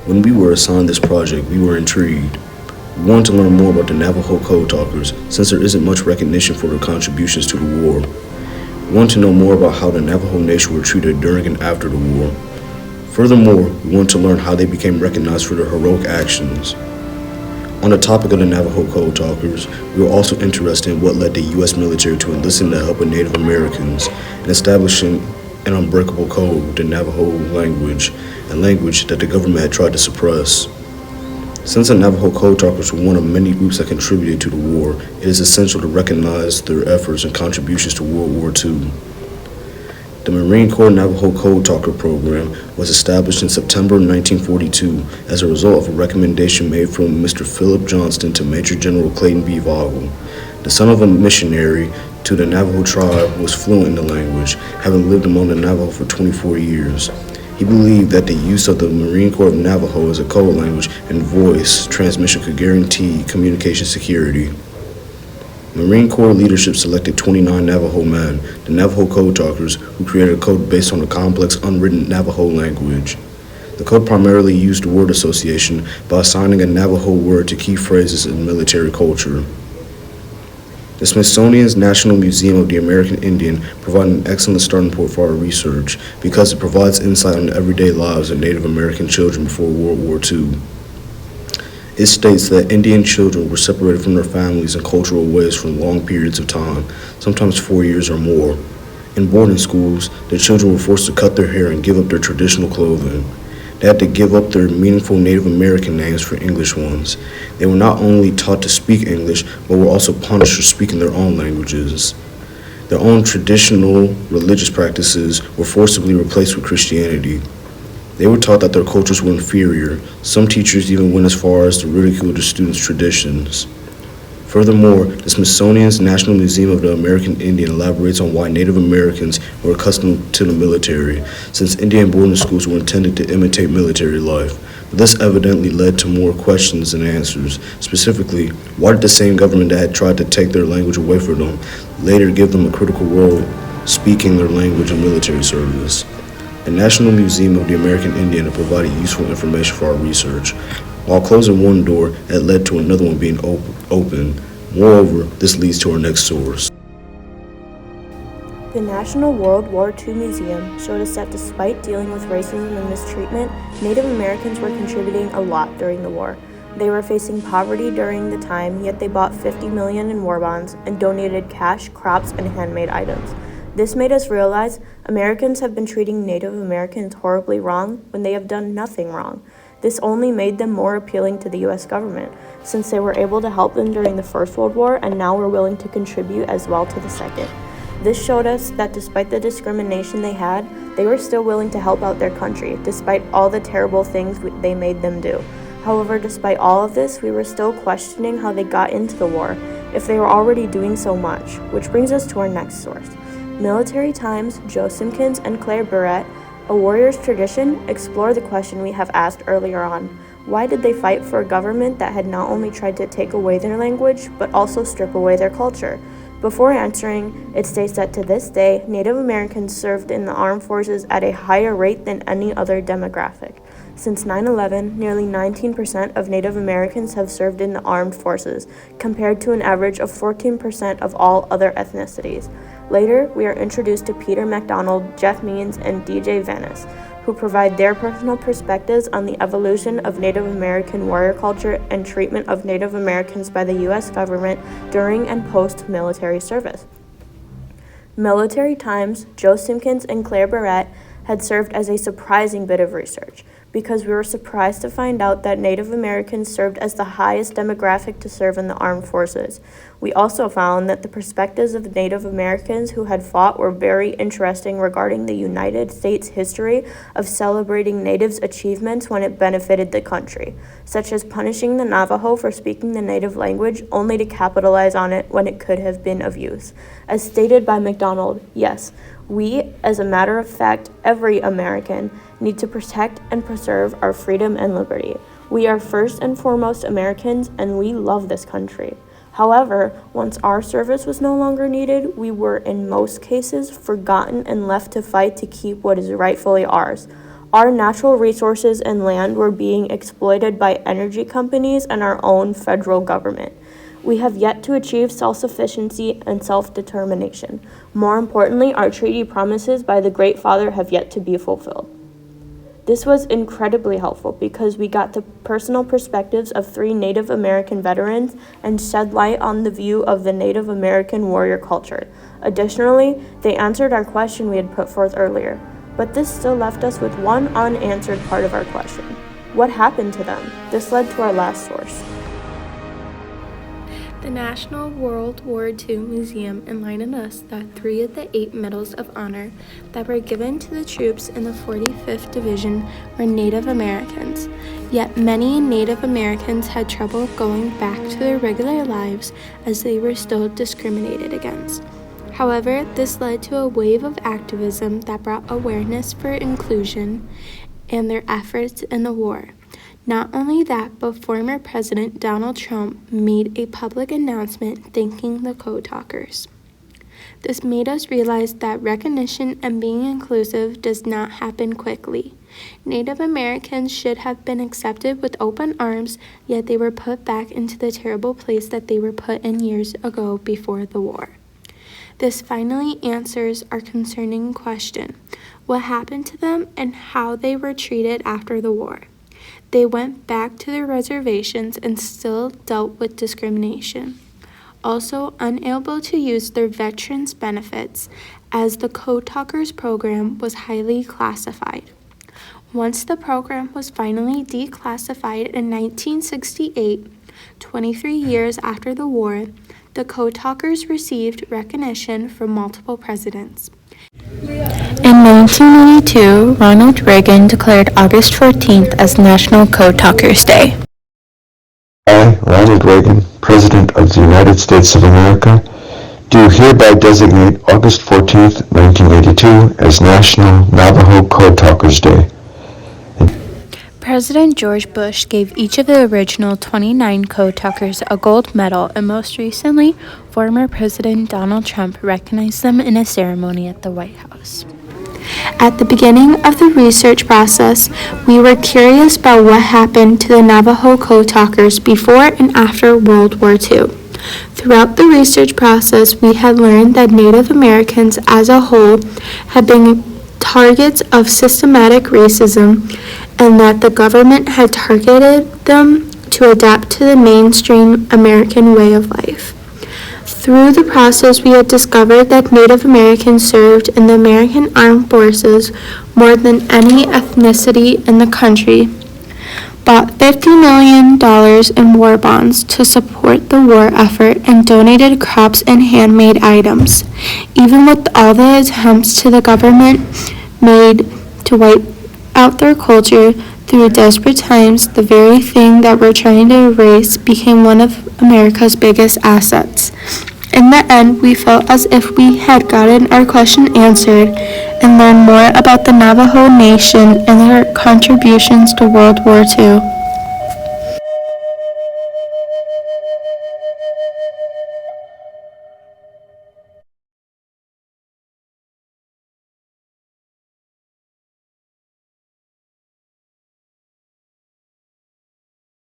When we were assigned this project, we were intrigued. We wanted to learn more about the Navajo Code Talkers, since there isn't much recognition for their contributions to the war. We wanted to know more about how the Navajo Nation were treated during and after the war. Furthermore, we wanted to learn how they became recognized for their heroic actions. On the topic of the Navajo Code Talkers, we were also interested in what led the U.S. military to enlisting the help of Native Americans and establishing an unbreakable code with the Navajo language, a language that the government had tried to suppress. Since the Navajo Code Talkers were one of many groups that contributed to the war, it is essential to recognize their efforts and contributions to World War II. The Marine Corps Navajo Code Talker program was established in September 1942 as a result of a recommendation made from Mr. Philip Johnston to Major General Clayton B. Vogel. The son of a missionary to the Navajo tribe was fluent in the language, having lived among the Navajo for 24 years. He believed that the use of the Marine Corps of Navajo as a code language and voice transmission could guarantee communication security. Marine Corps leadership selected 29 Navajo men, the Navajo Code Talkers, who created a code based on a complex unwritten Navajo language. The code primarily used word association by assigning a Navajo word to key phrases in military culture. The Smithsonian's National Museum of the American Indian provided an excellent starting point for our research because it provides insight on the everyday lives of Native American children before World War II. It states that Indian children were separated from their families in cultural ways for long periods of time, sometimes 4 years or more. In boarding schools, the children were forced to cut their hair and give up their traditional clothing. They had to give up their meaningful Native American names for English ones. They were not only taught to speak English, but were also punished for speaking their own languages. Their own traditional religious practices were forcibly replaced with Christianity. They were taught that their cultures were inferior. Some teachers even went as far as to ridicule their students' traditions. Furthermore, the Smithsonian's National Museum of the American Indian elaborates on why Native Americans were accustomed to the military, since Indian boarding schools were intended to imitate military life. But this evidently led to more questions than answers. Specifically, why did the same government that had tried to take their language away from them later give them a critical role speaking their language in military service? The National Museum of the American Indian provided useful information for our research. While closing one door, it led to another one being opened. Moreover, this leads to our next source. The National World War II Museum showed us that despite dealing with racism and mistreatment, Native Americans were contributing a lot during the war. They were facing poverty during the time, yet they bought $50 million in war bonds and donated cash, crops, and handmade items. This made us realize Americans have been treating Native Americans horribly wrong when they have done nothing wrong. This only made them more appealing to the U.S. government, since they were able to help them during the First World War and now were willing to contribute as well to the Second. This showed us that despite the discrimination they had, they were still willing to help out their country, despite all the terrible things they made them do. However, despite all of this, we were still questioning how they got into the war, if they were already doing so much, which brings us to our next source. Military Times' Joe Simpkins and Claire Barrett, A Warrior's Tradition, explore the question we have asked earlier on. Why did they fight for a government that had not only tried to take away their language, but also strip away their culture? Before answering, it states that to this day, Native Americans served in the armed forces at a higher rate than any other demographic. Since 9/11, nearly 19% of Native Americans have served in the armed forces, compared to an average of 14% of all other ethnicities. Later, we are introduced to Peter MacDonald, Jeff Means, and DJ Venice, who provide their personal perspectives on the evolution of Native American warrior culture and treatment of Native Americans by the U.S. government during and post-military service. Military Times, Joe Simpkins, and Claire Barrett had served as a surprising bit of research, because we were surprised to find out that Native Americans served as the highest demographic to serve in the armed forces. We also found that the perspectives of Native Americans who had fought were very interesting regarding the United States history of celebrating Natives' achievements when it benefited the country, such as punishing the Navajo for speaking the Native language only to capitalize on it when it could have been of use. As stated by MacDonald, yes, we, as a matter of fact, every American, need to protect and preserve our freedom and liberty. We are first and foremost Americans, and we love this country. However, once our service was no longer needed, we were, in most cases, forgotten and left to fight to keep what is rightfully ours. Our natural resources and land were being exploited by energy companies and our own federal government. We have yet to achieve self-sufficiency and self-determination. More importantly, our treaty promises by the Great Father have yet to be fulfilled. This was incredibly helpful because we got the personal perspectives of 3 Native American veterans and shed light on the view of the Native American warrior culture. Additionally, they answered our question we had put forth earlier, but this still left us with one unanswered part of our question. What happened to them? This led to our last source. The National World War II Museum enlightened us that 3 of the 8 Medals of Honor that were given to the troops in the 45th Division were Native Americans. Yet many Native Americans had trouble going back to their regular lives as they were still discriminated against. However, this led to a wave of activism that brought awareness for inclusion and their efforts in the war. Not only that, but former President Donald Trump made a public announcement thanking the code talkers. This made us realize that recognition and being inclusive does not happen quickly. Native Americans should have been accepted with open arms, yet they were put back into the terrible place that they were put in years ago before the war. This finally answers our concerning question: what happened to them and how they were treated after the war. They went back to their reservations and still dealt with discrimination. Also unable to use their veterans' benefits as the Code Talkers program was highly classified. Once the program was finally declassified in 1968, 23 years after the war, the Code Talkers received recognition from multiple presidents. In 1982, Ronald Reagan declared August 14th as National Code Talkers Day. I, Ronald Reagan, President of the United States of America, do hereby designate August 14th, 1982 as National Navajo Code Talkers Day. President George Bush gave each of the original 29 Code Talkers a gold medal, and most recently, former President Donald Trump recognized them in a ceremony at the White House. At the beginning of the research process, we were curious about what happened to the Navajo Code Talkers before and after World War II. Throughout the research process, we had learned that Native Americans as a whole had been targets of systematic racism and that the government had targeted them to adapt to the mainstream American way of life. Through the process, we had discovered that Native Americans served in the American Armed Forces more than any ethnicity in the country, bought $50 million in war bonds to support the war effort, and donated crops and handmade items. Even with all the attempts the government made to wipe out their culture through desperate times, the very thing that we're trying to erase became one of America's biggest assets. In the end, we felt as if we had gotten our question answered and learned more about the Navajo Nation and their contributions to World War II.